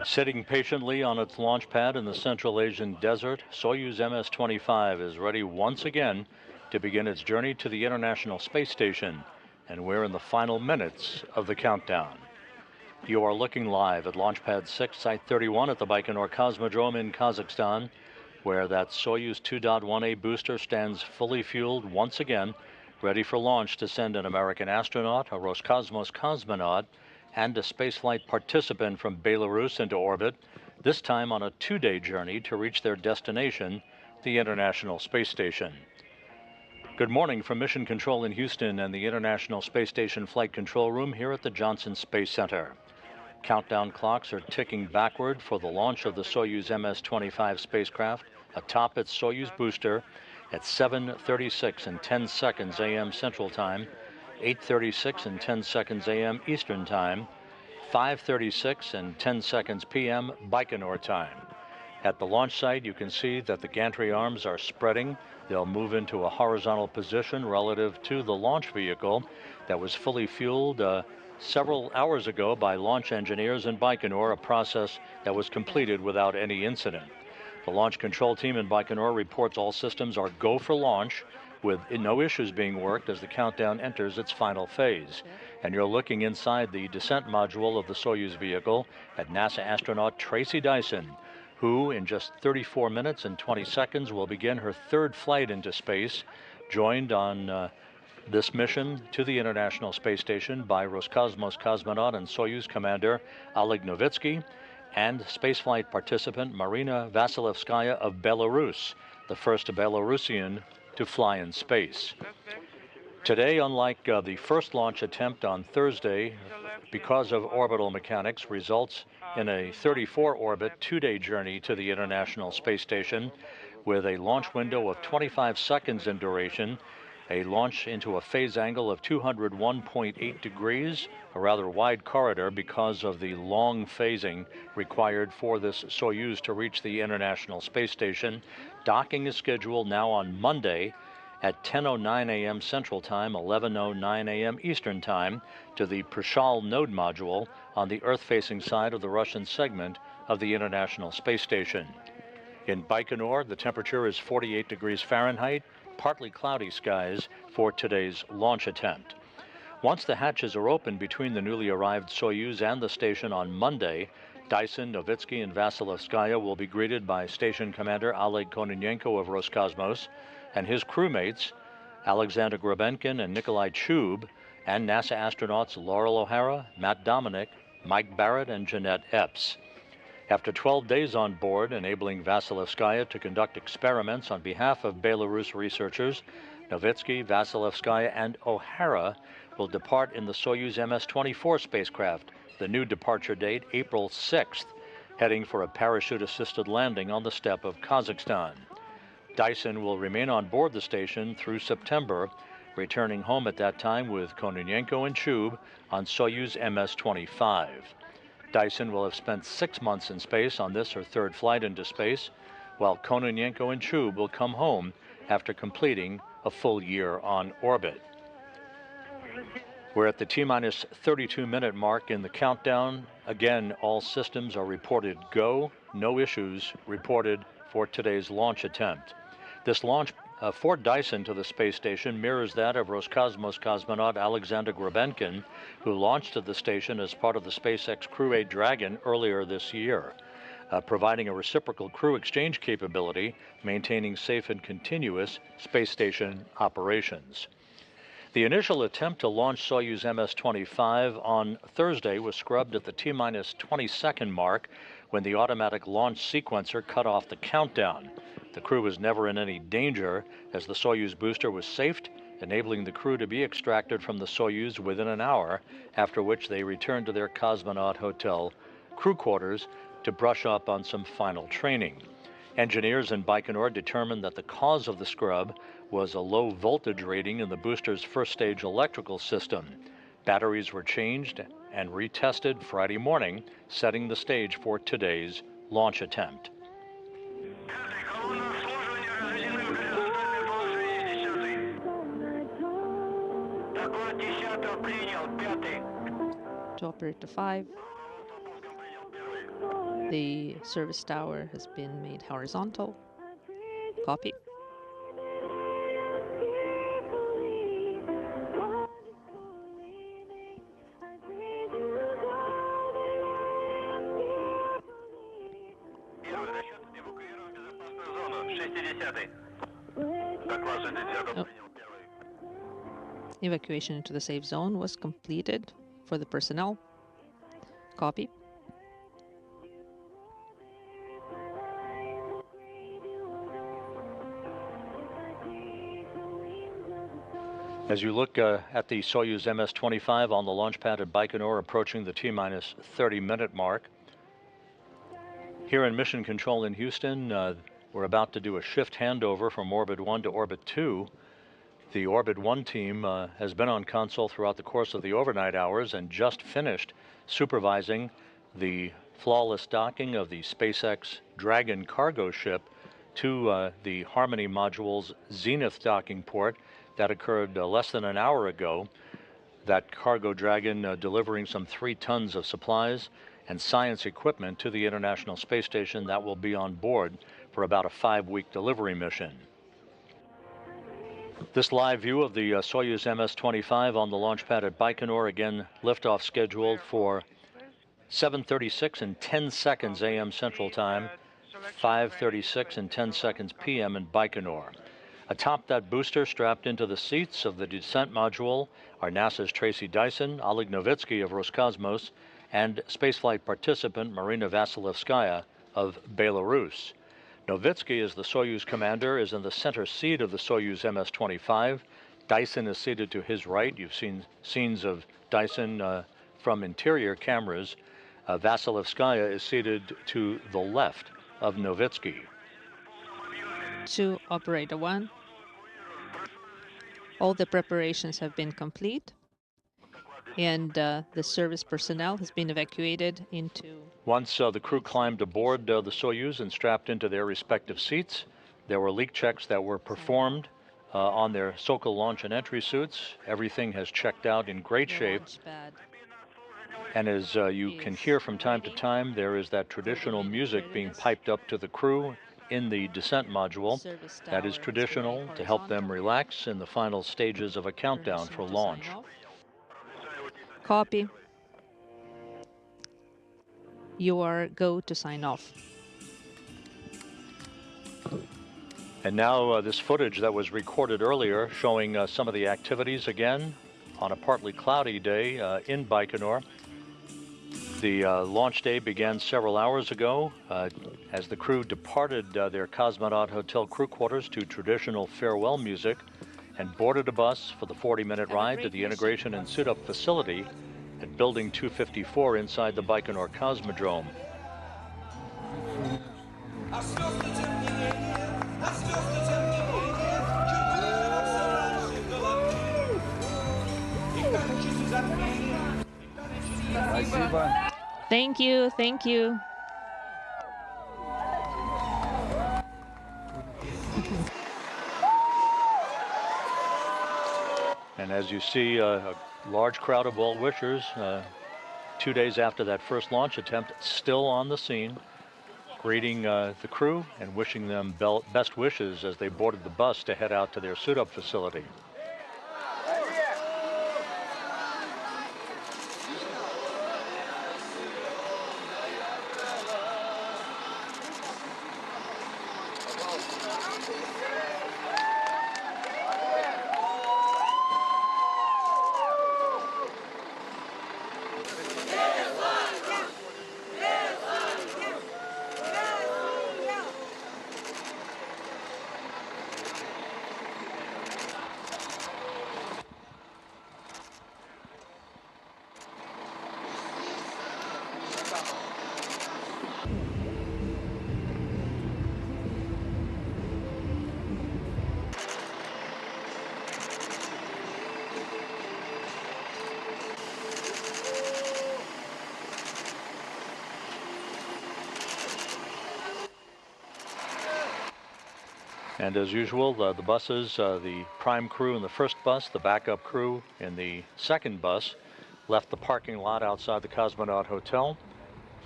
Sitting patiently on its launch pad in the Central Asian desert, Soyuz MS-25 is ready once again to begin its journey to the International Space Station, and we're in the final minutes of the countdown. You are looking live at Launch Pad 6, Site 31 at the Baikonur Cosmodrome in Kazakhstan, where that Soyuz 2.1A booster stands fully fueled once again, ready for launch to send an American astronaut, a Roscosmos cosmonaut, and a spaceflight participant from Belarus into orbit, this time on a 2-day journey to reach their destination, the International Space Station. Good morning from Mission Control in Houston and the International Space Station Flight Control Room here at the Johnson Space Center. Countdown clocks are ticking backward for the launch of the Soyuz MS-25 spacecraft atop its Soyuz booster at 7:36 and 10 seconds a.m. Central Time, 8:36 and 10 seconds a.m. Eastern Time, 5:36 and 10 seconds p.m. Baikonur Time. At the launch site, you can see that the gantry arms are spreading. They'll move into a horizontal position relative to the launch vehicle that was fully fueled several hours ago by launch engineers in Baikonur, a process that was completed without any incident. The launch control team in Baikonur reports all systems are go for launch, with no issues being worked as the countdown enters its final phase. And you're looking inside the descent module of the Soyuz vehicle at NASA astronaut Tracy Dyson, who in just 34 minutes and 20 seconds will begin her third flight into space, joined on this mission to the International Space Station by Roscosmos cosmonaut and Soyuz commander Oleg Novitsky and spaceflight participant Marina Vasilevskaya of Belarus, the first Belarusian to fly in space. Today, unlike the first launch attempt on Thursday, because of orbital mechanics, results in a 34-orbit 2-day journey to the International Space Station with a launch window of 25 seconds in duration, a launch into a phase angle of 201.8 degrees, a rather wide corridor because of the long phasing required for this Soyuz to reach the International Space Station. Docking is scheduled now on Monday at 10:09 a.m. Central Time, 11:09 a.m. Eastern Time, to the Prishal node module on the Earth-facing side of the Russian segment of the International Space Station. In Baikonur, the temperature is 48 degrees Fahrenheit, partly cloudy skies for today's launch attempt. Once the hatches are open between the newly arrived Soyuz and the station on Monday, Dyson, Novitsky, and Vasilevskaya will be greeted by Station Commander Oleg Kononenko of Roscosmos and his crewmates, Alexander Grebenkin and Nikolai Chub, and NASA astronauts Laurel O'Hara, Matt Dominic, Mike Barrett, and Jeanette Epps. After 12 days on board, enabling Vasilevskaya to conduct experiments on behalf of Belarus researchers, Novitsky, Vasilevskaya, and O'Hara will depart in the Soyuz MS-24 spacecraft, the new departure date April 6th, heading for a parachute-assisted landing on the steppe of Kazakhstan. Dyson will remain on board the station through September, returning home at that time with Kononenko and Chub on Soyuz MS-25. Dyson will have spent 6 months in space on this, her third flight into space, while Kononenko and Chub will come home after completing a full year on orbit. We're at the T-minus 32-minute mark in the countdown. Again, all systems are reported go, no issues reported for today's launch attempt. This launch for Dyson to the space station mirrors that of Roscosmos cosmonaut Alexander Grebenkin, who launched to the station as part of the SpaceX Crew 8 Dragon earlier this year, providing a reciprocal crew exchange capability, maintaining safe and continuous space station operations. The initial attempt to launch Soyuz MS-25 on Thursday was scrubbed at the T-minus 20-second mark when the automatic launch sequencer cut off the countdown. The crew was never in any danger as the Soyuz booster was safed, enabling the crew to be extracted from the Soyuz within an hour, after which they returned to their Cosmonaut Hotel crew quarters to brush up on some final training. Engineers in Baikonur determined that the cause of the scrub was a low voltage rating in the booster's first stage electrical system. Batteries were changed and retested Friday morning, setting the stage for today's launch attempt. To operator 5. The service tower has been made horizontal. Copy. Oh. Evacuation into the safe zone was completed for the personnel. Copy. As you look at the Soyuz MS-25 on the launch pad at Baikonur, approaching the T-minus 30-minute mark. Here in Mission Control in Houston, we're about to do a shift handover from Orbit 1 to Orbit 2. The Orbit 1 team has been on console throughout the course of the overnight hours and just finished supervising the flawless docking of the SpaceX Dragon cargo ship to the Harmony module's Zenith docking port. That occurred less than an hour ago. That cargo Dragon delivering some 3 tons of supplies and science equipment to the International Space Station that will be on board for about a 5-week delivery mission. This live view of the Soyuz MS-25 on the launch pad at Baikonur, again liftoff scheduled for 7:36 and 10 seconds a.m. Central Time, 5:36 and 10 seconds p.m. in Baikonur. Atop that booster, strapped into the seats of the descent module, are NASA's Tracy Dyson, Oleg Novitsky of Roscosmos, and spaceflight participant Marina Vasilevskaya of Belarus. Novitsky, as the Soyuz commander, is in the center seat of the Soyuz MS-25. Dyson is seated to his right. You've seen scenes of Dyson from interior cameras. Vasilevskaya is seated to the left of Novitsky. To Operator 1. All the preparations have been complete, and the service personnel has been evacuated into... Once the crew climbed aboard the Soyuz and strapped into their respective seats, there were leak checks that were performed on their Sokol launch and entry suits. Everything has checked out in great shape. And as you can hear from time to time, there is that traditional music being piped up to the crew in the descent module. That is traditional to help them relax in the final stages of a countdown for launch. Copy. You are go to sign off. And now this footage that was recorded earlier showing some of the activities again on a partly cloudy day in Baikonur. The launch day began several hours ago as the crew departed their Cosmonaut Hotel crew quarters to traditional farewell music and boarded a bus for the 40-minute ride to the integration and suit-up facility at Building 254 inside the Baikonur Cosmodrome. Thank you, thank you. And as you see, a large crowd of well-wishers 2 days after that first launch attempt, still on the scene, greeting the crew and wishing them best wishes as they boarded the bus to head out to their suit-up facility. And as usual, the buses, the prime crew in the first bus, the backup crew in the second bus, left the parking lot outside the Cosmonaut Hotel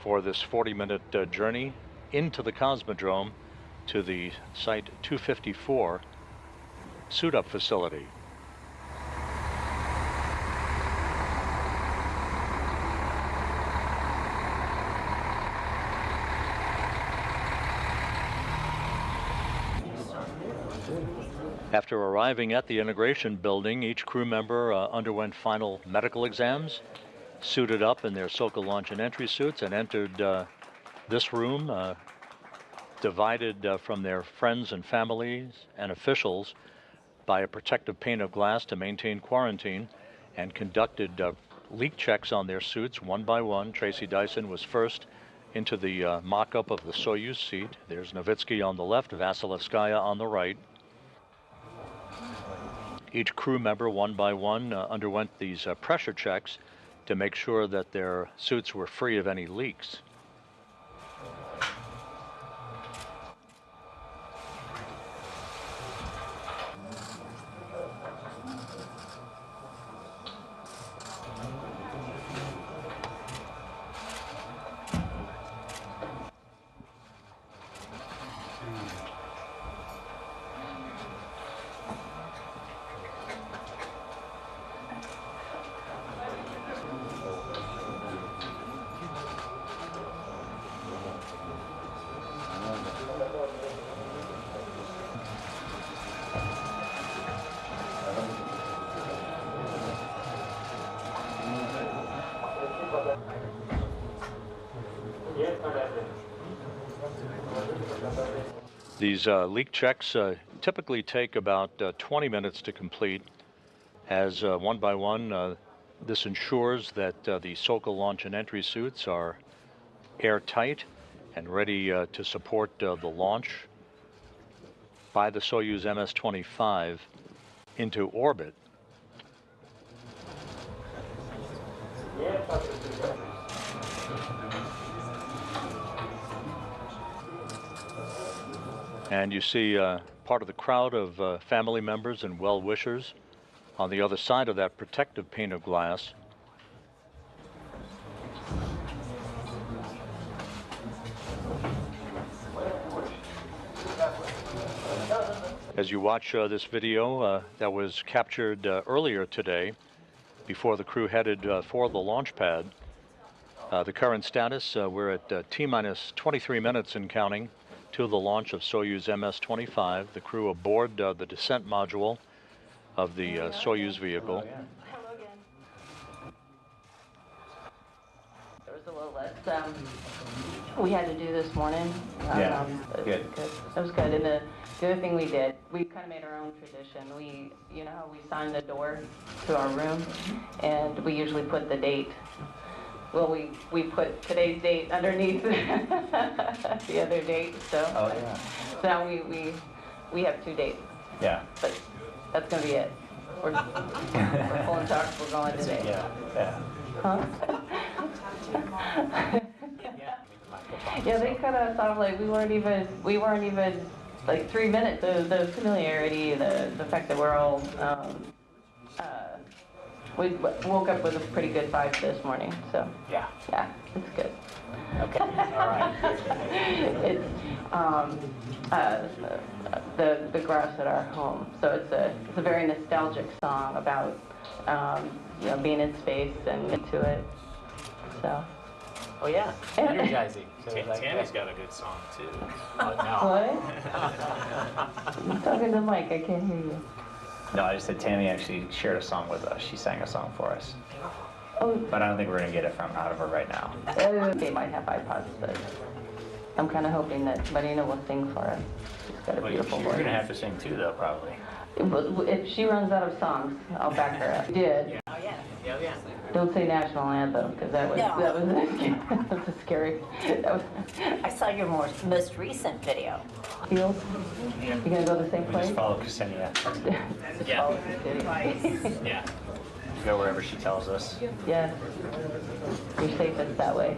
for this 40-minute journey into the Cosmodrome to the Site 254 suit-up facility. After arriving at the integration building, each crew member underwent final medical exams, suited up in their Soka launch and entry suits, and entered this room, divided from their friends and families and officials by a protective pane of glass to maintain quarantine, and conducted leak checks on their suits one by one. Tracy Dyson was first into the mock-up of the Soyuz seat. There's Novitsky on the left, Vasilevskaya on the right. Each crew member, one by one, underwent these pressure checks to make sure that their suits were free of any leaks. These leak checks typically take about 20 minutes to complete, as one by one this ensures that the Soka launch and entry suits are airtight and ready to support the launch by the Soyuz MS-25 into orbit. And you see part of the crowd of family members and well-wishers on the other side of that protective pane of glass. As you watch this video that was captured earlier today before the crew headed for the launch pad, the current status, we're at T-minus 23 minutes and counting to the launch of Soyuz MS-25, the crew aboard the descent module of the Soyuz vehicle. Hello again. There was a little less we had to do this morning. Good. It was good. And the other thing we did, we kind of made our own tradition. You know how we signed the door to our room, and we usually put the date. Well, we put today's date underneath the other date, so. Oh, yeah. So now we have 2 dates. Yeah. But that's gonna be it. We're pulling socks, we're going today. Yeah. Huh? Yeah, they kind of thought like we weren't even like 3 minutes. The familiarity, the fact that we're all, we woke up with a pretty good vibe this morning, so. Yeah. Yeah, it's good. Okay. All right. It's the grass at our home, so it's a very nostalgic song about you know, being in space and into it. So. Oh yeah. Energizing. So Tammy's got a good song too. What? I'm talking to Mike. I can't hear you. No, I just said Tammy actually shared a song with us. She sang a song for us. Oh. But I don't think we're gonna get it out of her right now. They might have iPods, but I'm kind of hoping that Marina will sing for us. She's got a beautiful You're voice. gonna have to sing too, though, probably. If she runs out of songs, I'll back her up. Did. Oh yeah. Don't say national anthem, because that was a scary. I saw your most recent video. Field? You gonna go the same We place? just follow Ksenia. Yeah. Yeah. Yeah. Go wherever she tells us. Yeah. You're safest that way.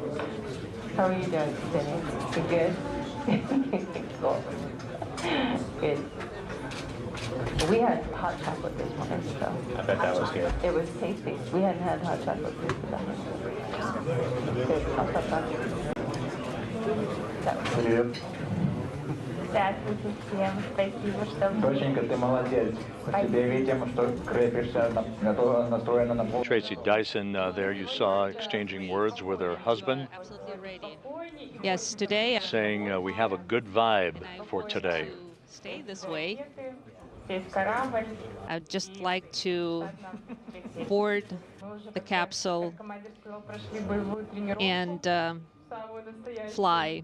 How are you doing, Cindy? You good? Cool. Good. We had hot chocolate this morning, so. I bet that was good. It was tasty. We hadn't had hot chocolate since the summer. Good. I'll stop talking. Привет. Здравствуйте всем. Спасибо, что вы... Доченька, ты молодец. Мы тебе видим, что крепишься, настроена на пол. Tracy Dyson there you saw exchanging words with her husband, Absolutely ready. Yes, today saying we have a good vibe for today. stay this way. Здесь корабль. I'd just like to board the capsule Командир сказал, прошли боевую тренировку. and Самую настоящую. fly.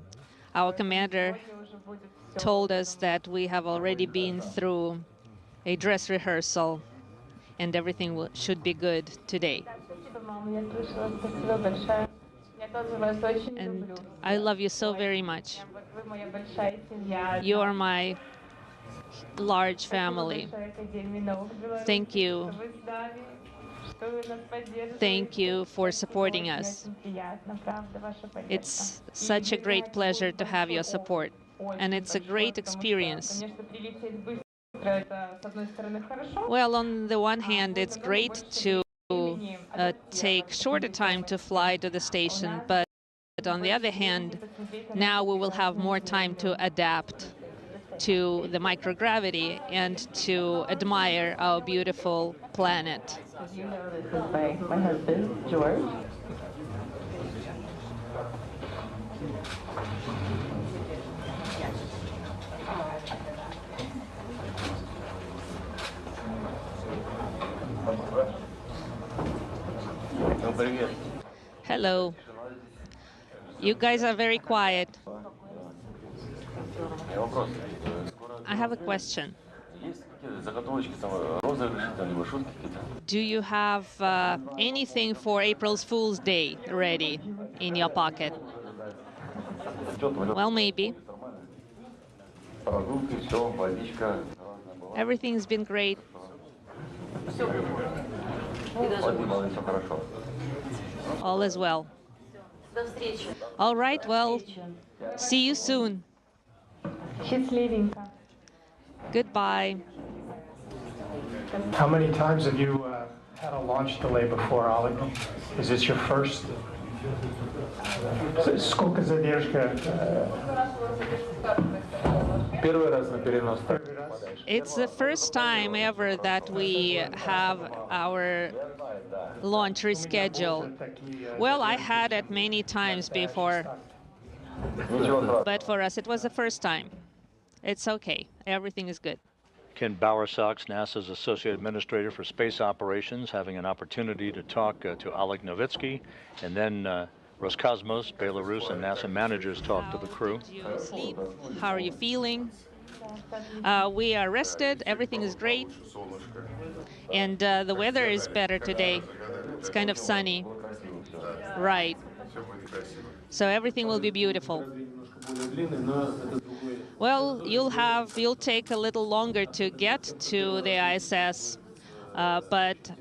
Our commander Сегодня уже будет всё. told us that we have already been through a dress rehearsal and everything should be good today. Спасибо, мама, я слышала. Спасибо большое. Я тоже вас очень And люблю. I love you so very much. Вот вы моя большая семья. You are my large Спасибо family. большое Академии наук Беларуси, Thank you. что вы с нами, что вы нас поддерживаете. Thank you for Спасибо, supporting очень, us. очень приятно, правда, ваша поддержка. It's such a great pleasure to have your support, and it's a great experience. Конечно, прилететь быстро, это, с одной стороны, хорошо. Well, on the one hand, it's great to take shorter time to fly to the station, but on the other hand, now we will have more time to adapt to the microgravity and to admire our beautiful planet. As you know, this is my husband, George. Hello. You guys are very quiet. I have a question. Do you have anything for April's Fool's Day ready in your pocket? Well, maybe. Everything's been great. All is well. До встречи. All right, well, see you soon. Счастливенько. Goodbye. How many times have you had a launch delay before, Oleg? Is this your first? Сколько задержка? Первый раз на перенос. It's the first time ever that we have our launch rescheduled. Well, I had it many times before, but for us it was the first time. It's okay. Everything is good. Ken Bowersox, NASA's Associate Administrator for Space Operations, having an opportunity to talk to Oleg Novitsky, and then Roscosmos, Belarus, and NASA managers talk to the crew. How did you sleep? How are you feeling? We are rested. Everything is great. And the weather is better today. It's kind of sunny. Right. So everything will be beautiful. Well, you'll take a little longer to get to the ISS, but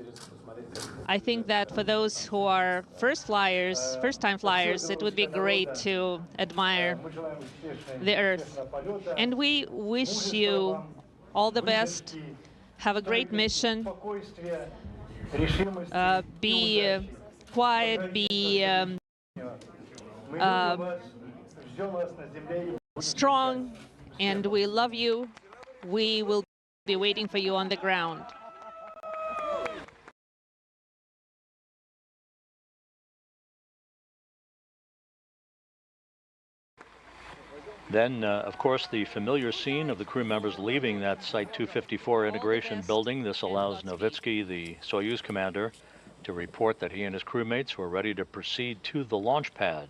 I think that for those who are first-time flyers, it would be great to admire the Earth. And we wish you all the best. Have a great mission. Be quiet, be strong, and we love you. We will be waiting for you on the ground. Then, of course, the familiar scene of the crew members leaving that Site 254 integration building. This allows Novitsky, the Soyuz commander, to report that he and his crewmates were ready to proceed to the launch pad.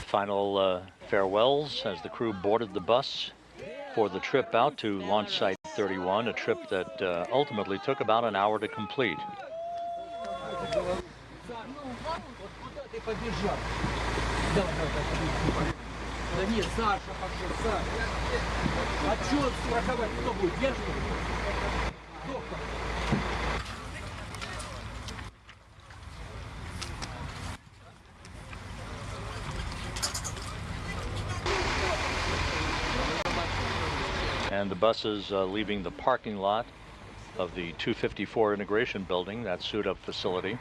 Final farewells as the crew boarded the bus for the trip out to launch site 31, a trip that ultimately took about an hour to complete. And the buses leaving the parking lot of the 254 integration building, that suit-up facility.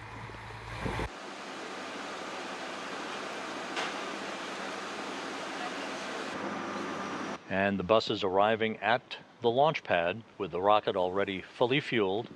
And the buses arriving at the launch pad with the rocket already fully fueled.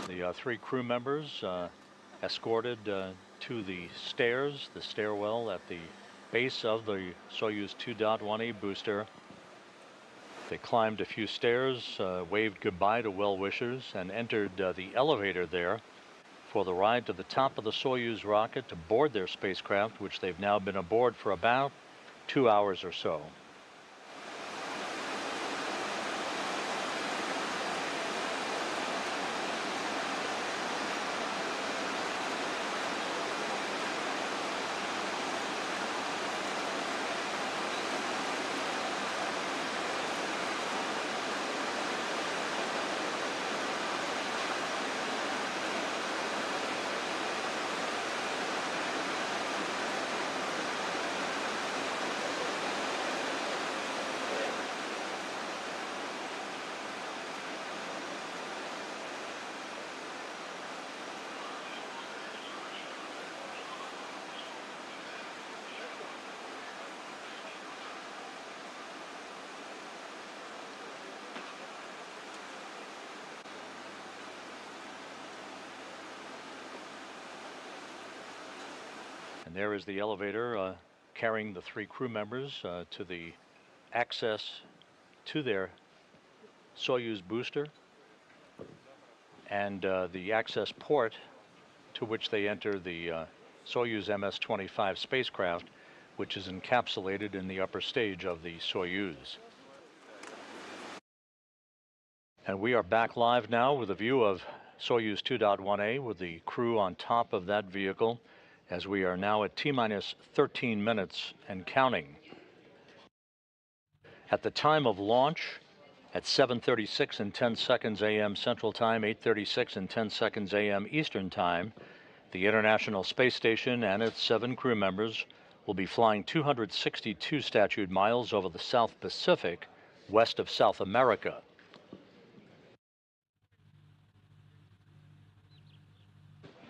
The three crew members escorted to the stairs, the stairwell at the base of the Soyuz 2.1A booster. They climbed a few stairs, waved goodbye to well-wishers, and entered the elevator there for the ride to the top of the Soyuz rocket to board their spacecraft, which they've now been aboard for about 2 hours or so. And there is the elevator carrying the three crew members to the access to their Soyuz booster and the access port to which they enter the Soyuz MS-25 spacecraft, which is encapsulated in the upper stage of the Soyuz. And we are back live now with a view of Soyuz 2.1A with the crew on top of that vehicle, as we are now at T-minus 13 minutes and counting. At the time of launch, at 7:36 and 10 seconds a.m. Central Time, 8:36 and 10 seconds a.m. Eastern Time, the International Space Station and its 7 crew members will be flying 262 statute miles over the South Pacific, west of South America.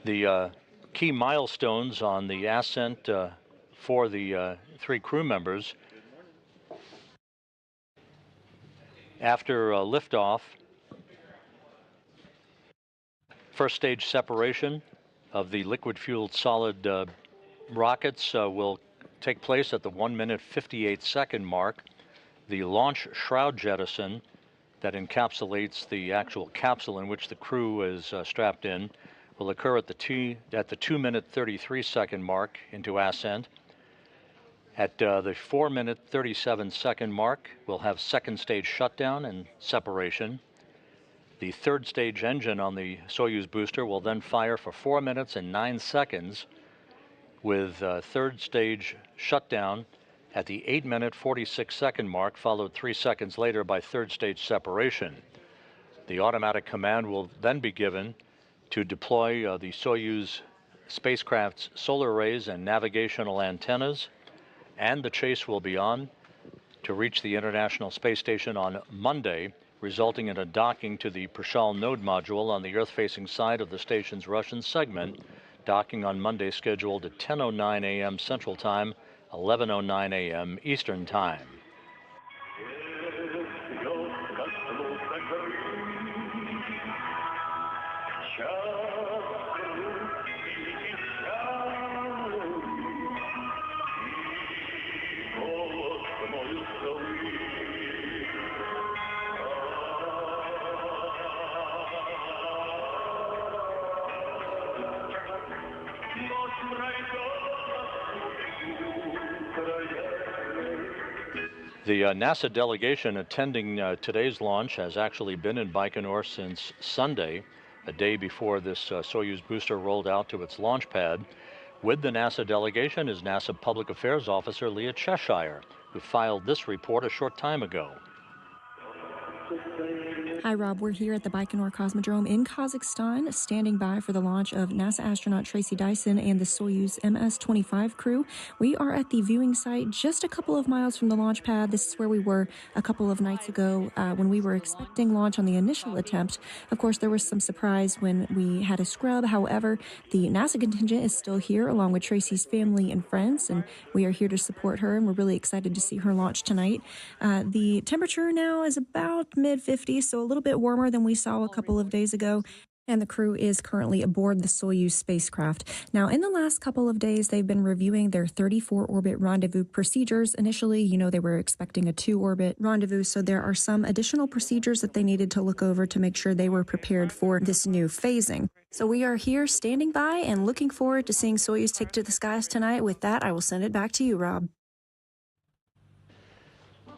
The key milestones on the ascent for the 3 crew members: after liftoff, first stage separation of the liquid-fueled solid rockets will take place at the 1-minute 58-second mark. The launch shroud jettison that encapsulates the actual capsule in which the crew is strapped in will occur at the 2-minute 33-second mark into ascent. At the 4-minute 37-second mark, we'll have second stage shutdown and separation. The third stage engine on the Soyuz booster will then fire for 4 minutes and 9 seconds, with third stage shutdown at the 8-minute 46-second mark, followed 3 seconds later by third stage separation. The automatic command will then be given to deploy the Soyuz spacecraft's solar arrays and navigational antennas, and the chase will be on to reach the International Space Station on Monday, resulting in a docking to the Prishal node module on the Earth-facing side of the station's Russian segment, docking on Monday scheduled at 10:09 a.m. Central Time, 11:09 a.m. Eastern Time. The NASA delegation attending today's launch has actually been in Baikonur since Sunday, a day before this Soyuz booster rolled out to its launch pad. With the NASA delegation is NASA Public Affairs Officer Leah Cheshire, who filed this report a short time ago. Hi, Rob. We're here at the Baikonur Cosmodrome in Kazakhstan, standing by for the launch of NASA astronaut Tracy Dyson and the Soyuz MS-25 crew. We are at the viewing site just a couple of miles from the launch pad. This is where we were a couple of nights ago when we were expecting launch on the initial attempt. Of course, there was some surprise when we had a scrub. However, the NASA contingent is still here along with Tracy's family and friends, and we are here to support her, and we're really excited to see her launch tonight. The temperature now is about mid-50s, so a little bit warmer than we saw a couple of days ago. And the crew is currently aboard the Soyuz spacecraft. Now, in the last couple of days, they've been reviewing their 34-orbit rendezvous procedures. Initially, they were expecting a 2-orbit rendezvous, so there are some additional procedures that they needed to look over to make sure they were prepared for this new phasing. So we are here standing by and looking forward to seeing Soyuz take to the skies tonight. With that, I will send it back to you, Rob.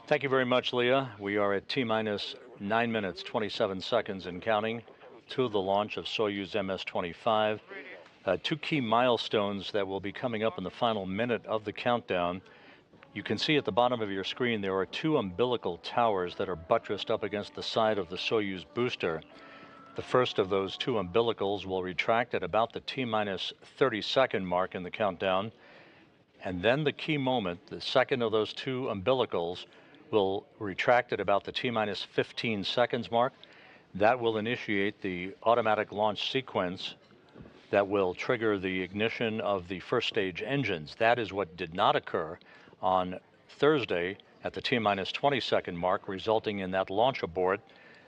Thank you very much, Leah. We are at T-minus 9 minutes, 27 seconds and counting to the launch of Soyuz MS-25. Two key milestones that will be coming up in the final minute of the countdown. You can see at the bottom of your screen there are two umbilical towers that are buttressed up against the side of the Soyuz booster. The first of those two umbilicals will retract at about the T-minus 30-second mark in the countdown. And then the key moment, the second of those two umbilicals, will retract at about the T-minus 15 seconds mark. That will initiate the automatic launch sequence that will trigger the ignition of the first stage engines. That is what did not occur on Thursday at the T-minus 20-second mark, resulting in that launch abort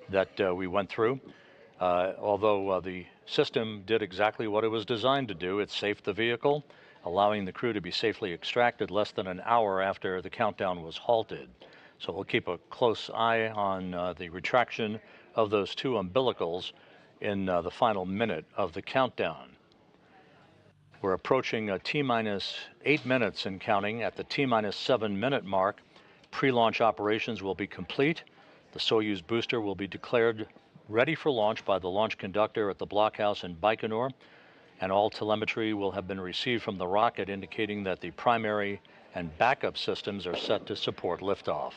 that we went through. Although the system did exactly what it was designed to do, it safed the vehicle, allowing the crew to be safely extracted less than an hour after the countdown was halted. So we'll keep a close eye on the retraction of those two umbilicals in the final minute of the countdown. We're approaching T-minus 8 minutes and counting. At the T-minus 7-minute mark, pre-launch operations will be complete. The Soyuz booster will be declared ready for launch by the launch conductor at the blockhouse in Baikonur, and all telemetry will have been received from the rocket indicating that the primary and backup systems are set to support liftoff.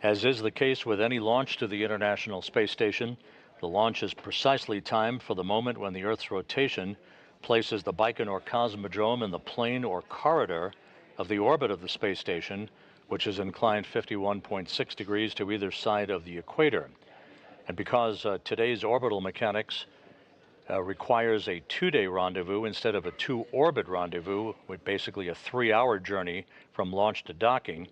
As is the case with any launch to the International Space Station, the launch is precisely timed for the moment when the Earth's rotation places the Baikonur Cosmodrome in the plane or corridor of the orbit of the space station, which is inclined 51.6 degrees to either side of the equator. And because today's orbital mechanics requires a 2-day rendezvous instead of a 2-orbit rendezvous, with basically a 3-hour journey from launch to docking,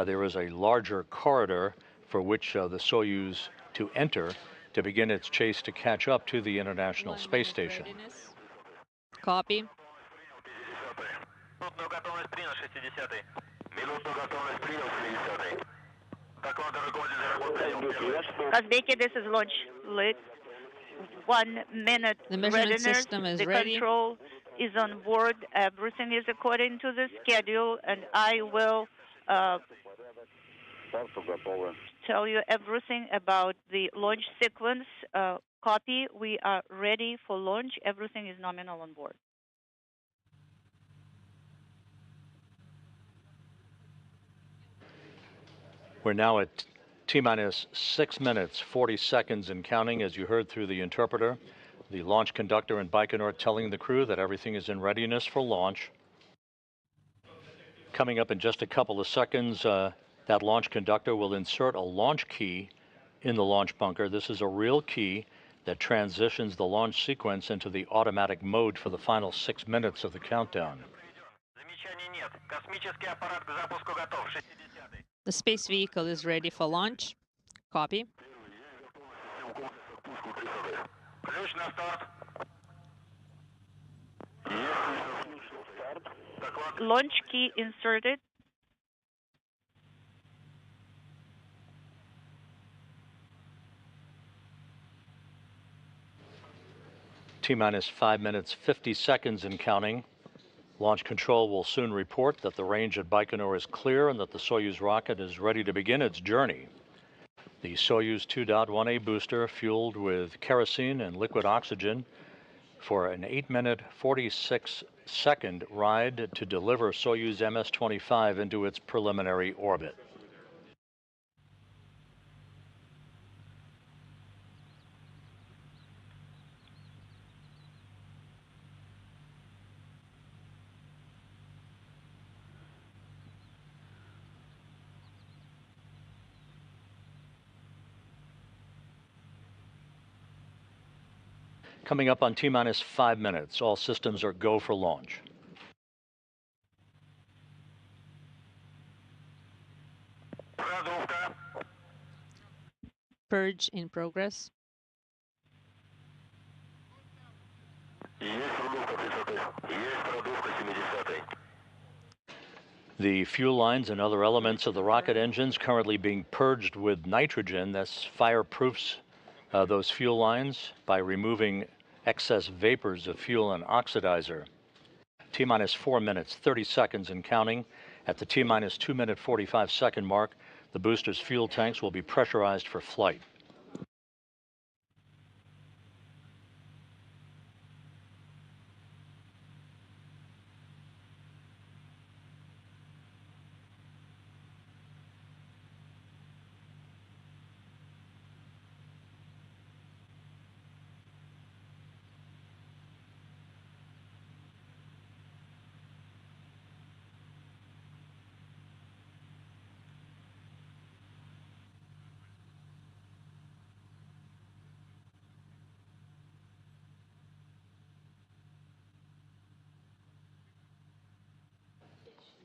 there is a larger corridor for which the Soyuz to enter to begin its chase to catch up to the International Space Station. Copy. Kazbeki, this is launch lit. 1 minute The measurement readiness. system is the ready. Control is on board. Everything is according to the schedule, and I will tell you everything about the launch sequence. Copy. We are ready for launch. Everything is nominal on board. We're now at T-minus 6 minutes, 40 seconds and counting, as you heard through the interpreter. The launch conductor in Baikonur telling the crew that everything is in readiness for launch. Coming up in just a couple of seconds, that launch conductor will insert a launch key in the launch bunker. This is a real key that transitions the launch sequence into the automatic mode for the final 6 minutes of the countdown. The space vehicle is ready for launch. Copy. Launch key inserted. T-minus 5 minutes, 50 seconds and counting. Launch control will soon report that the range at Baikonur is clear and that the Soyuz rocket is ready to begin its journey. The Soyuz 2.1A booster, fueled with kerosene and liquid oxygen, for an 8-minute, 46-second ride to deliver Soyuz MS-25 into its preliminary orbit. Coming up on T-minus 5 minutes, all systems are go for launch. Purge in progress. The fuel lines and other elements of the rocket engines currently being purged with nitrogen. This fireproofs those fuel lines by removing excess vapors of fuel and oxidizer. T-minus 4 minutes, 30 seconds and counting. At the T-minus 2-minute 45-second mark, the booster's fuel tanks will be pressurized for flight.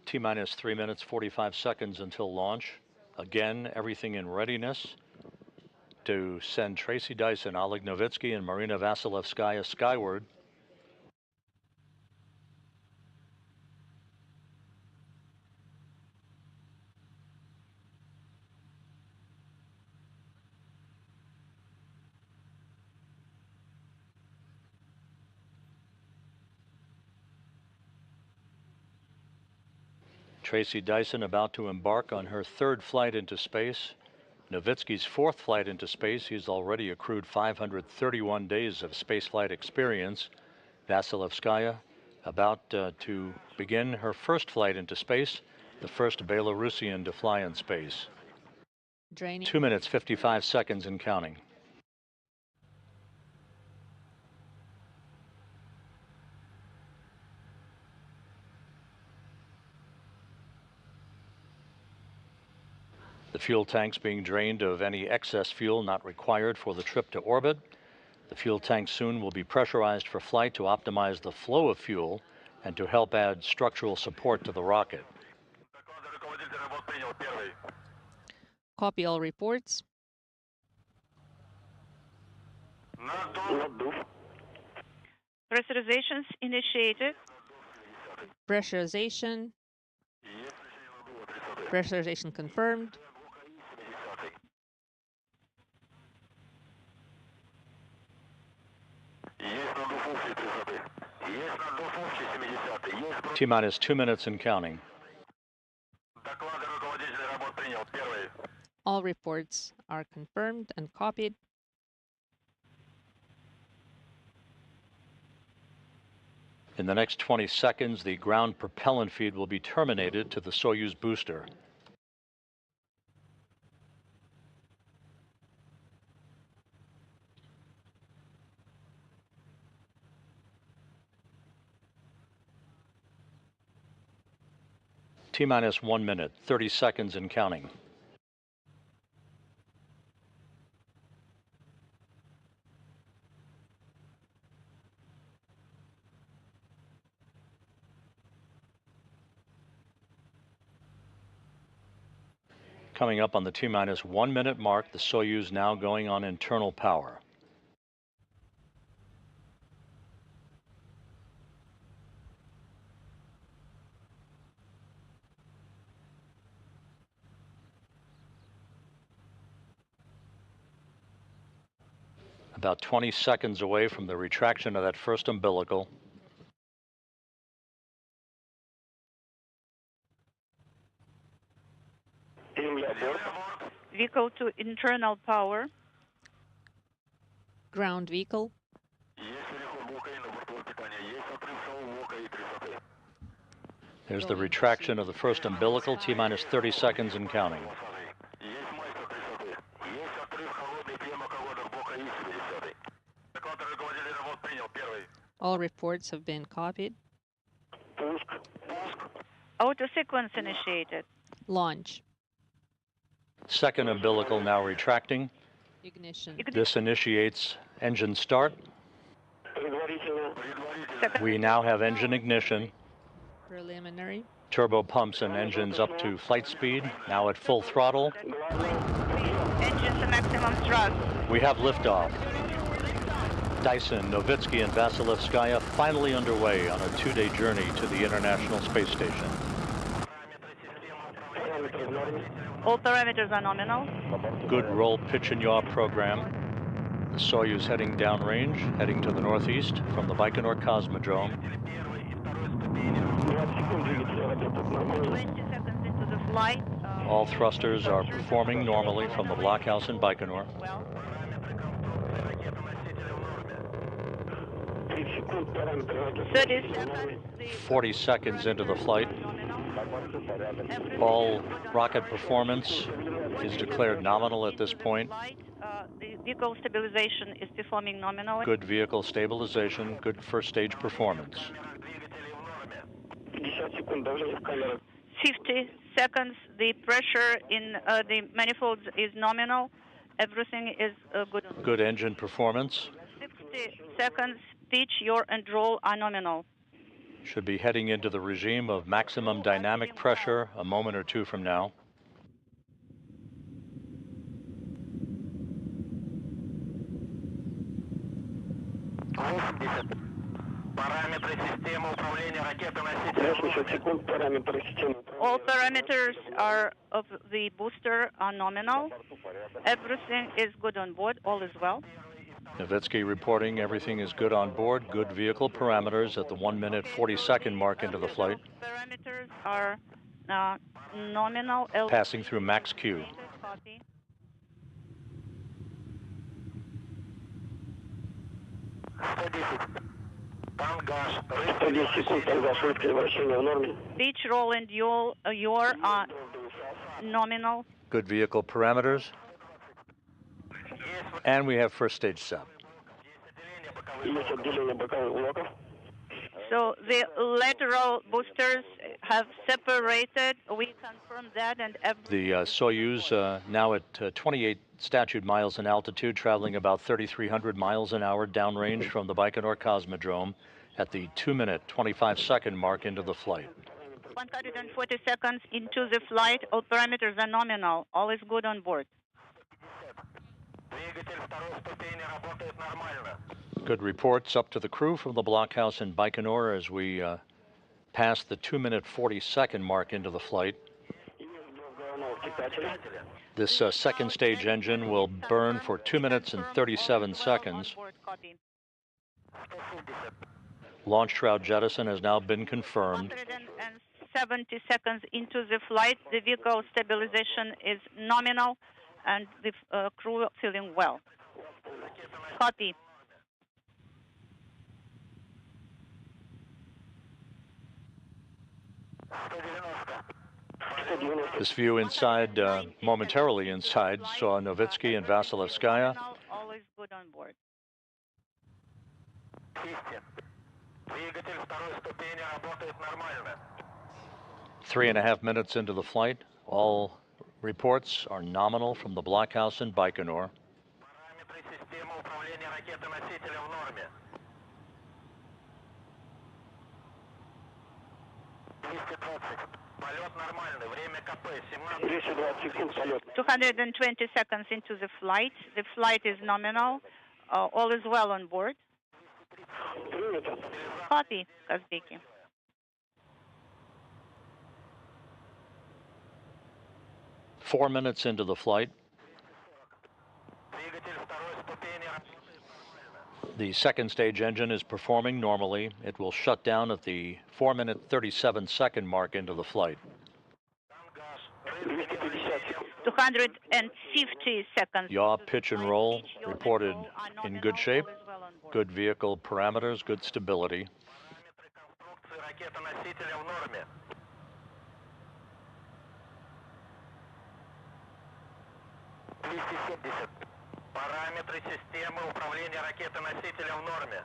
T-minus 3 minutes, 45 seconds until launch. Again, everything in readiness to send Tracy, Dyson, Oleg Novitsky, and Marina Vasilevskaya skyward. Tracy Dyson about to embark on her 3rd flight into space. Novitsky's 4th flight into space. He's already accrued 531 days of spaceflight experience. Vasilevskaya about to begin her 1st flight into space, the first Belarusian to fly in space. Draining. 2 minutes, 55 seconds and counting. The fuel tanks being drained of any excess fuel not required for the trip to orbit. The fuel tanks soon will be pressurized for flight to optimize the flow of fuel and to help add structural support to the rocket. Copy all reports. Pressurizations initiated. Pressurization. Pressurization confirmed. T-minus 2 minutes and counting. All reports are confirmed and copied. In the next 20 seconds, the ground propellant feed will be terminated to the Soyuz booster. T-minus 1 minute, 30 seconds and counting. Coming up on the T-minus 1 minute mark, the Soyuz now going on internal power. About 20 seconds away from the retraction of that first umbilical. Vehicle to internal power. Ground vehicle. There's the retraction of the first umbilical, T-minus 30 seconds and counting. All reports have been copied. Auto sequence initiated. Launch. Second umbilical now retracting. Ignition. This initiates engine start. We now have engine ignition. Preliminary. Turbo pumps and engines up to flight speed, now at full throttle. Engines to maximum thrust. We have liftoff. Dyson, Novitsky, and Vasilevskaya finally underway on a 2-day journey to the International Space Station. All parameters are nominal. Good roll, pitch, and yaw program. The Soyuz heading downrange, heading to the northeast from the Baikonur Cosmodrome. 20 seconds into the flight. All thrusters are performing normally from the blockhouse in Baikonur. 30 seconds. 40 seconds into the flight. All rocket performance is declared nominal at this point. The vehicle stabilization is performing nominally. Good vehicle stabilization, good first stage performance. 50 seconds. The pressure in the manifolds is nominal. Everything is good. Good engine performance. 60 seconds. Pitch, yaw, and roll are nominal. Should be heading into the regime of maximum dynamic pressure a moment or two from now. All parameters are of the booster are nominal. Everything is good on board. All is well. Novitsky reporting everything is good on board. Good vehicle parameters at the 1-minute 40-second mark into the flight. Parameters are nominal. Passing through max Q. Copy. Pitch, roll, and yaw are nominal. Good vehicle parameters. And we have first stage set. So the lateral boosters have separated. We confirm that, and the Soyuz now at 28 statute miles in altitude, traveling about 3,300 miles an hour downrange from the Baikonur Cosmodrome at the 2-minute 25-second mark into the flight. 140 seconds into the flight. All parameters are nominal. All is good on board. Good reports up to the crew from the blockhouse in Baikonur as we pass the 2-minute 40-second mark into the flight. This second stage engine will burn for 2 minutes and 37 seconds. Launch shroud jettison has now been confirmed. 170 seconds into the flight, the vehicle stabilization is nominal, and the crew feeling well. Copy. This view inside, momentarily inside, saw Novitsky and Vasilevskaya. Always good on board. 3.5 minutes into the flight, all reports are nominal from the blockhouse in Baikonur. Two 220 seconds into the flight. The flight is nominal. All is well on board. Copy, Kazbeki. Four minutes into the flight. The second stage engine is performing normally. It will shut down at the 4-minute 37-second mark into the flight. 250 seconds. Yaw, pitch, and roll reported in good shape. Good vehicle parameters, good stability. Параметры системы управления ракетой-носителем в норме.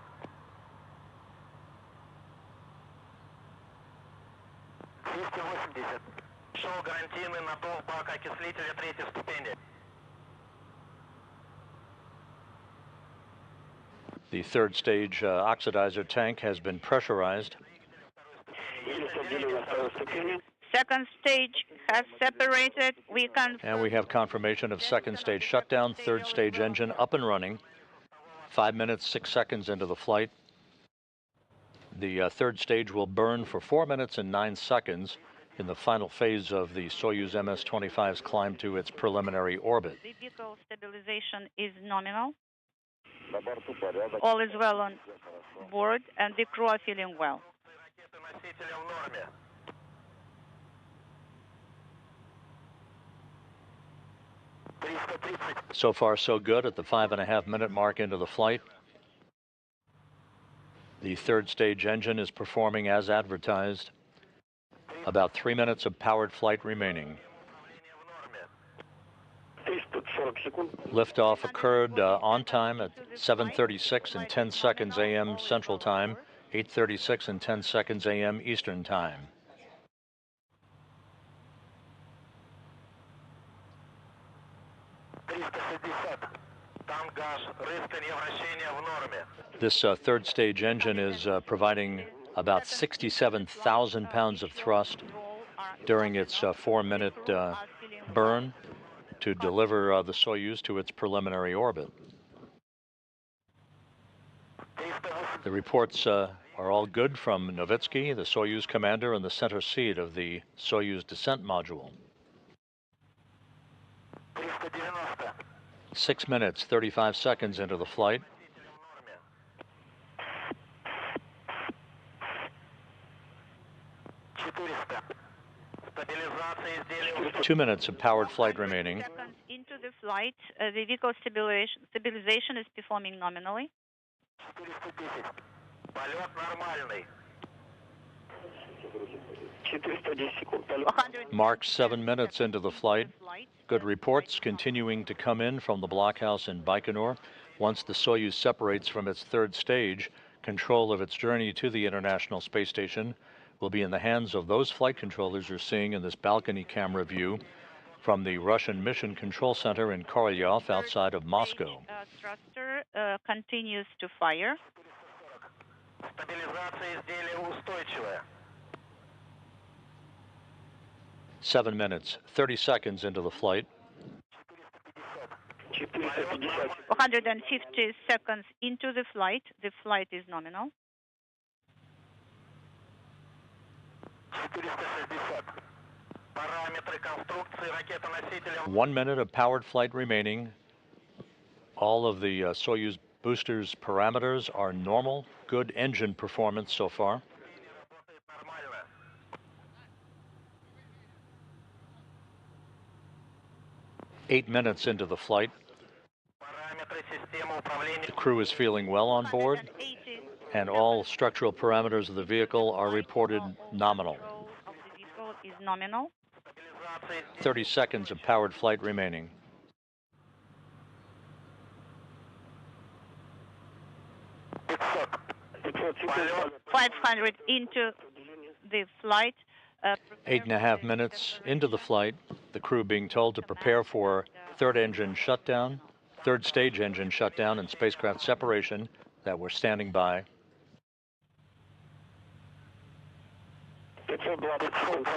280. Шел гарантийный наддув бака окислителя третьей ступени. The third stage oxidizer tank has been pressurized. Second stage has separated. And we have confirmation of second stage shutdown, third stage engine up and running. 5 minutes, 6 seconds into the flight. The third stage will burn for 4 minutes and 9 seconds in the final phase of the Soyuz MS-25's climb to its preliminary orbit. The vehicle stabilization is nominal. All is well on board, and the crew are feeling well. So far, so good at the 5.5 minute mark into the flight. The third stage engine is performing as advertised. About 3 minutes of powered flight remaining. Liftoff occurred on time at 7:36 and 10 seconds a.m. Central Time, 8:36 and 10 seconds a.m. Eastern Time. This third stage engine is providing about 67,000 pounds of thrust during its 4-minute burn to deliver the Soyuz to its preliminary orbit. The reports are all good from Novitsky, the Soyuz commander in the center seat of the Soyuz descent module. 6 minutes, 35 seconds into the flight. Two minutes of powered flight remaining. Seconds into the flight, the vehicle stabilization is performing nominally. Mark 7 minutes into the flight. Good reports continuing to come in from the blockhouse in Baikonur. Once the Soyuz separates from its third stage, control of its journey to the International Space Station will be in the hands of those flight controllers you're seeing in this balcony camera view from the Russian Mission Control Center in Korolyov outside of Moscow. Thruster continues to fire. 7 minutes, 30 seconds into the flight. 150 seconds into the flight. The flight is nominal. 1 minute of powered flight remaining. All of the Soyuz boosters parameters are normal. Good engine performance so far. Eight minutes into the flight. The crew is feeling well on board, and all structural parameters of the vehicle are reported nominal. Of the vehicle is nominal. 30 seconds of powered flight remaining. .500 into the flight. 8.5 minutes into the flight, the crew being told to prepare for third stage engine shutdown and spacecraft separation, that we're standing by.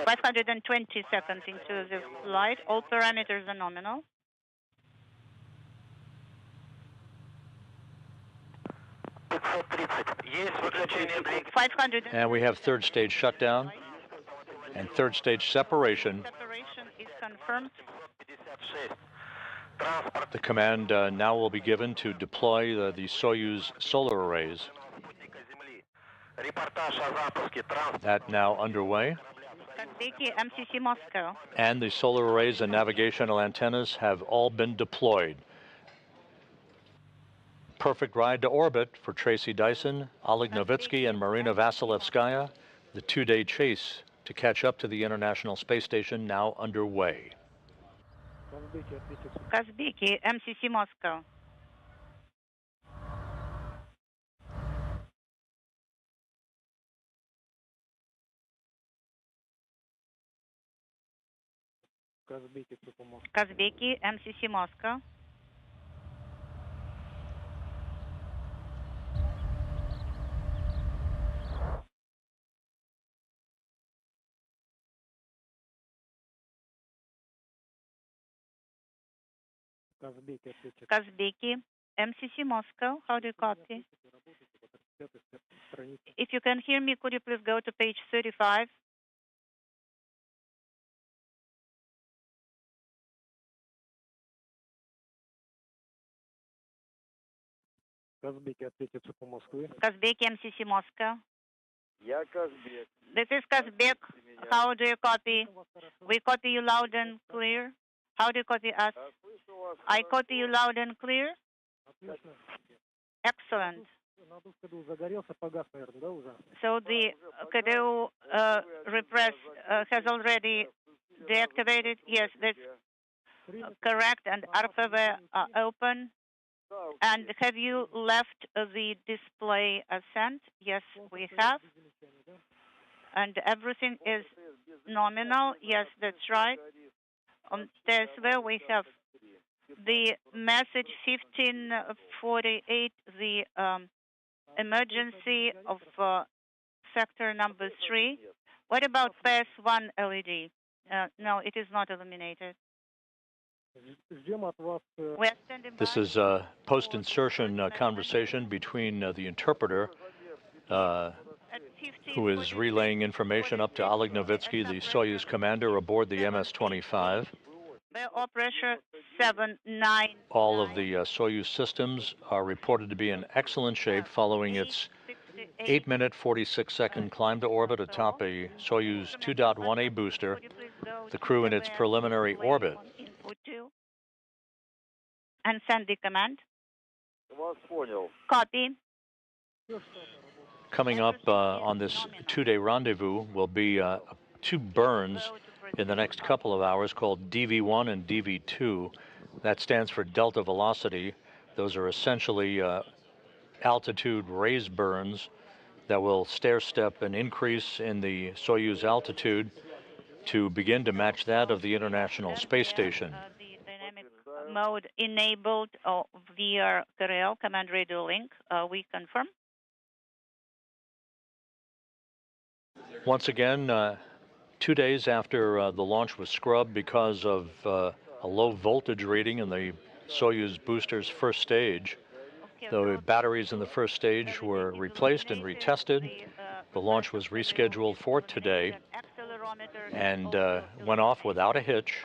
520 seconds into the flight. All parameters are nominal. And we have third stage shutdown and third stage separation. Separation is confirmed. The command now will be given to deploy the Soyuz solar arrays. That now underway. Kazbeki, MCC Moscow. And the solar arrays and navigational antennas have all been deployed. Perfect ride to orbit for Tracy Dyson, Oleg Novitsky, and Marina Vasilevskaya. The two-day chase to catch up to the International Space Station now underway. Kazbeki, MCC Moscow. Kazbeki, MCC Moscow. Kazbeki, MCC Moscow. How do you copy? If you can hear me, could you please go to page 35? Kazbeki, MCC Moscow. This is Kazbek. How do you copy? We copy you loud and clear. How do you copy us? I copy you loud and clear. Excellent. So the KDU repress has already deactivated. Yes, that's correct. And RPV are open. And have you left the display ascent? Yes, we have. And everything is nominal. Yes, that's right. On TSV, we have the message 1548, the emergency of sector number 3. What about PS1 LED? No, it is not illuminated. This is a post-insertion conversation between the interpreter who is relaying information up to Oleg Novitsky, the Soyuz commander aboard the MS-25. Oil pressure 799. All of the Soyuz systems are reported to be in excellent shape following its 8-minute, 46-second climb to orbit atop a Soyuz 2.1A booster, the crew in its preliminary orbit. And send the command. Copy. Coming up on this two-day rendezvous will be 2 burns in the next couple of hours called DV1 and DV2. That stands for delta velocity. Those are essentially altitude raise burns that will stair-step an increase in the Soyuz altitude to begin to match that of the International Space Station. The dynamic mode enabled via Karel command radio link. We confirm. Once again, 2 days after the launch was scrubbed because of a low voltage reading in the Soyuz booster's first stage, the batteries in the first stage were replaced and retested. The launch was rescheduled for today and went off without a hitch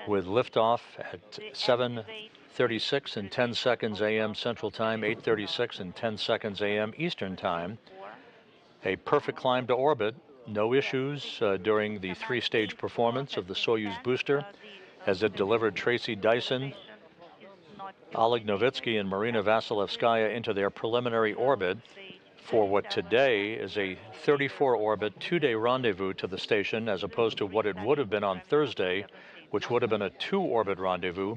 with liftoff at 7:36 and 10 seconds a.m. Central Time, 8:36 and 10 seconds a.m. Eastern Time. A perfect climb to orbit, no issues during the 3-stage performance of the Soyuz booster as it delivered Tracy Dyson, Oleg Novitsky, and Marina Vasilevskaya into their preliminary orbit for what today is a 34-orbit 2-day rendezvous to the station, as opposed to what it would have been on Thursday, which would have been a 2-orbit rendezvous.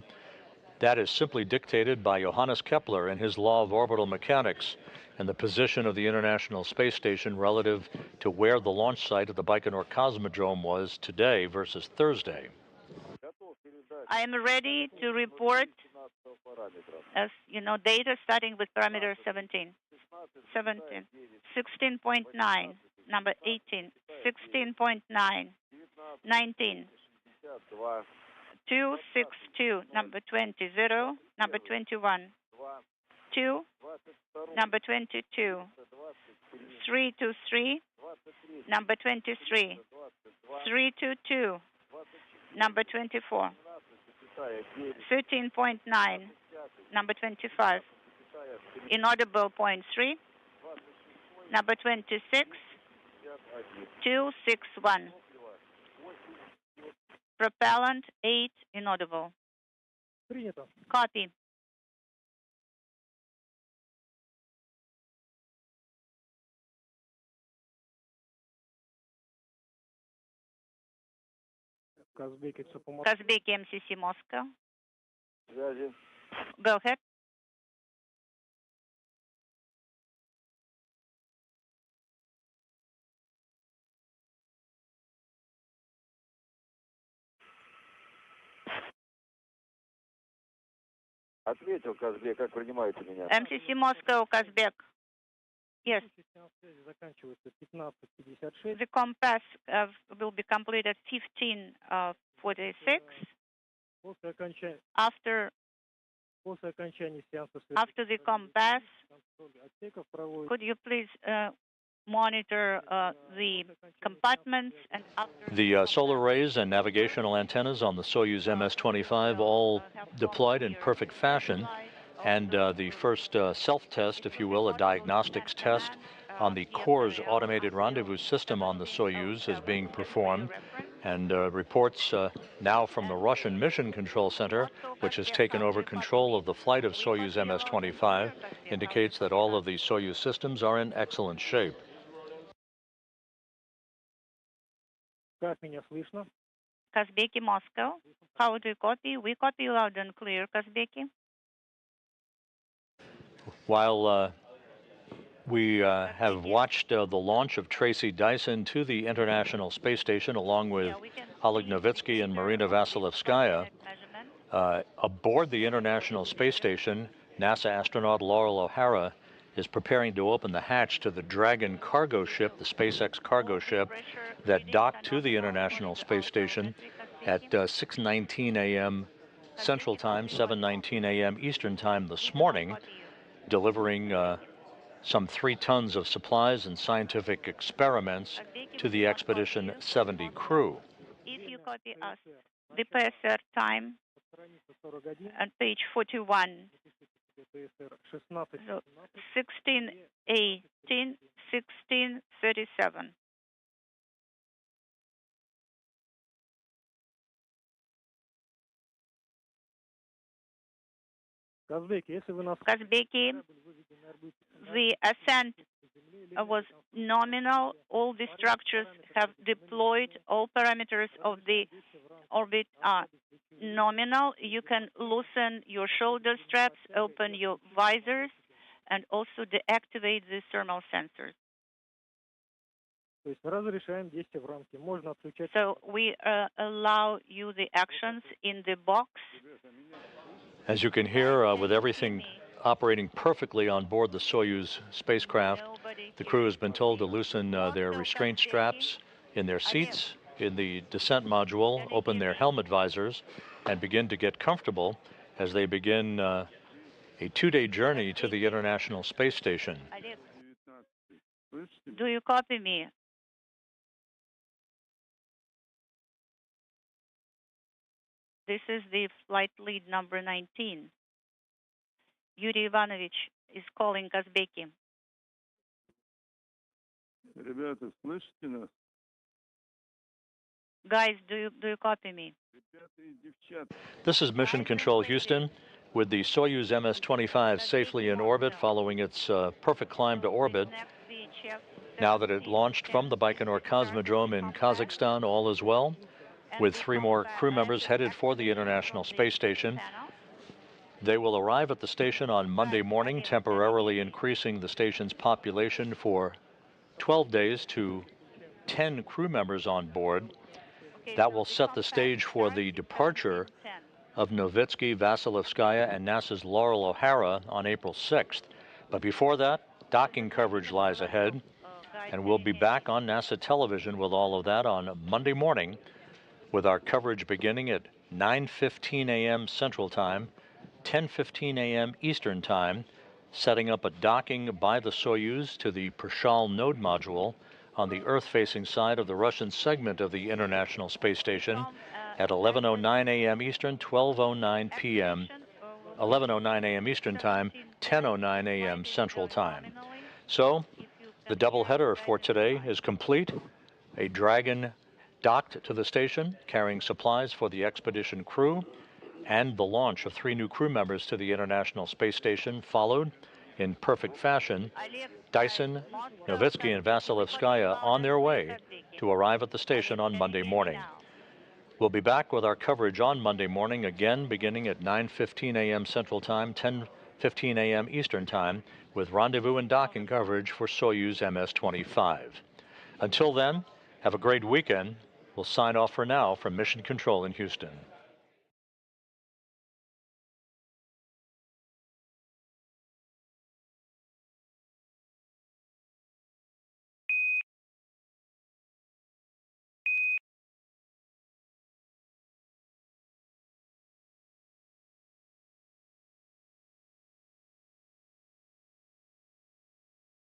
That is simply dictated by Johannes Kepler and his law of orbital mechanics and the position of the International Space Station relative to where the launch site of the Baikonur Cosmodrome was today versus Thursday. I am ready to report, as you know, data starting with parameter 17, 16.9, number 18, 16.9, 19, 262, number 20, 0, number 21, 2, number 22, 323, number 23, 322, number 24, 13.9, number 25, inaudible 0.3, number 26, 261. Propellant 8 inaudible. Copy. Kazbeki MCC Moscow. Go ahead. Ответил, Казбек, как принимаете меня? MCC Moscow, Kazbek. Yes. The compass will be completed 15:46. After the compass, could you please monitor the compartments and after The solar arrays and navigational antennas on the Soyuz MS-25 all deployed in perfect fashion, and the first self-test, if you will, a diagnostics test on the core's automated rendezvous system on the Soyuz is being performed, and reports now from the Russian Mission Control Center, which has taken over control of the flight of Soyuz MS-25, indicates that all of the Soyuz systems are in excellent shape. Kazbeki Moscow? How do you copy? We copy loud and clear, Kazbeki. While we have watched the launch of Tracy Dyson to the International Space Station along with Oleg Novitsky and Marina Vasilevskaya, aboard the International Space Station, NASA astronaut Laurel O'Hara is preparing to open the hatch to the Dragon cargo ship, the SpaceX cargo ship, that docked to the International Space Station at 6:19 a.m. Central Time, 7:19 a.m. Eastern Time this morning, delivering some 3 tons of supplies and scientific experiments to the Expedition 70 crew. If you copy us, the PSR time on page 41, so 16:18, 16:37. Kazbeki, the ascent was nominal. All the structures have deployed. All parameters of the orbit are nominal. You can loosen your shoulder straps, open your visors, and also deactivate the thermal sensors. So we allow you the actions in the box. As you can hear, with everything operating perfectly on board the Soyuz spacecraft, the crew has been told to loosen their restraint straps in their seats in the descent module, open their helmet visors, and begin to get comfortable as they begin a 2-day journey to the International Space Station. Do you copy me? This is the flight lead number 19. Yuri Ivanovich is calling Kazbeki. Guys, do you copy me? This is Mission Control Houston, with the Soyuz MS-25 safely in orbit following its perfect climb to orbit. Now that it launched from the Baikonur Cosmodrome in Kazakhstan, all is well, with 3 more crew members headed for the International Space Station. They will arrive at the station on Monday morning, temporarily increasing the station's population for 12 days to 10 crew members on board. That will set the stage for the departure of Novitsky, Vasilevskaya, and NASA's Laurel O'Hara on April 6th. But before that, docking coverage lies ahead, and we'll be back on NASA television with all of that on Monday morning, with our coverage beginning at 9:15 a.m. Central Time, 10:15 a.m. Eastern Time, setting up a docking by the Soyuz to the Prishal node module on the Earth-facing side of the Russian segment of the International Space Station at 11:09 a.m. Eastern, 12:09 p.m., 11:09 a.m. Eastern Time, 10:09 a.m. Central Time. So, The doubleheader for today is complete. A Dragon docked to the station, carrying supplies for the expedition crew, and the launch of 3 new crew members to the International Space Station followed in perfect fashion. Dyson, Novitsky, and Vasilevskaya on their way to arrive at the station on Monday morning. We'll be back with our coverage on Monday morning, again beginning at 9:15 a.m. Central Time, 10:15 a.m. Eastern Time, with rendezvous and docking coverage for Soyuz MS-25. Until then, have a great weekend. We'll sign off for now from Mission Control in Houston.